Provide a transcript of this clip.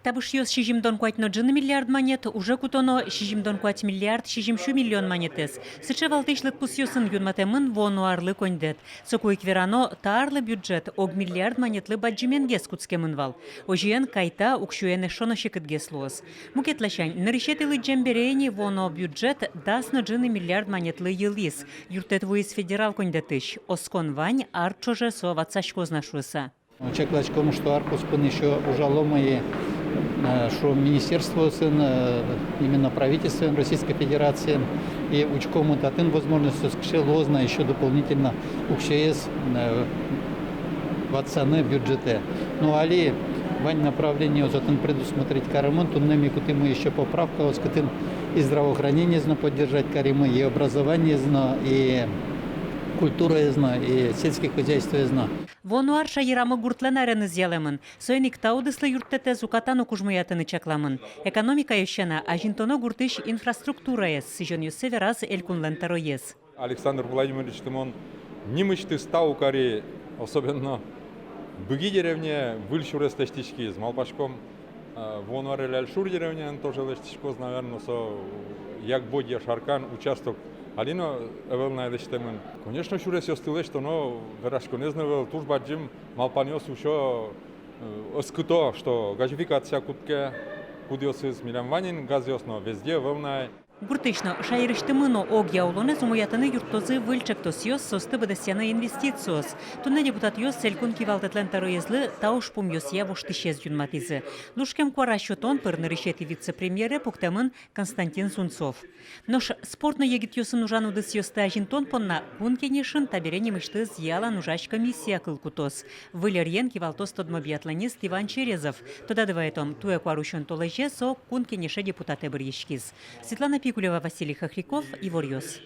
табыш ёс шижимдон куатно джины миллиард монет, уже кутоно шижимдон куат миллиард шижимшу миллион монетес. Сыче валтышлык пус ёсын юнматемын вонуарлы кондет. Сокуй кверано таарлы бюджет ог миллиард монетлы баджименгес куцкемын вал. Ожиен кайта укшуене шоно шекытгес луос. Мукетлашань, наришетылы джемберейни воно бюджет дасно джины миллиард монетлы йылис. Юртет вуис федерал кондетыш. Оскон вань арчоже со ватсашкоз нашуса. Чеклач кому что аркус пын еще ужаломые, что министерство именно правительство Российской Федерации и учкому татын возможность скшелозна еще дополнительно укшес ватсаны бюджеты. Ну али вань направление затын предусмотреть карымын, туннами кутымы еще поправка, воскотын и здравоохранение зна поддержать каримы, и образование зна, и культура зна, и сельское хозяйство зна. Вонуар шайырамы гуртленарыны зелемын. Сойник таудыслы юрттете зукатану кужмуятыны чакламын. Экономика ещена, а жинтоно гуртыш инфраструктура ес, сижен юсеве раз элькунлен тароес. Александр Владимирович Тимон немычты стау кари, особенно в Быги деревне, выльшур эстештички с Малпашком, вонуар эль Альшур деревне, тоже лештичкоз, наверное, со як бодья шаркан участок. Алино эвелна элештемын. Конечно, шурес ёстылеш, что но верашко не знавел тужбаджим малпаниос ушо оскуто, что газификация кутке кудиосыз милямванин газиосно везде эвелна. Гуртышно шайрыштымыно ог яулоне зумуятыны юрттозы выльчектос ёс состы бадасяны инвестициос. Тунне депутат ёс селькун кивалтетлен тароезлы тауш пум ёс явоштышез юнматизы. Лушкем куарашотон пырны решети вице-премьере пуктемын Константин Сунцов. Нош спортно егит ёсын ужан удыс ёсты ажинтон понна кункенешин таберене мышты зъяла нужач комиссия кылкутос. Вылерьен кивалтос тодмо биатлонист Иван Черезов. Тода дываетом туе куарушон толеже со кункенеше депутаты бырьешкиз. Светлана Пикулева, Василий Хохряков, Ивор Ёс.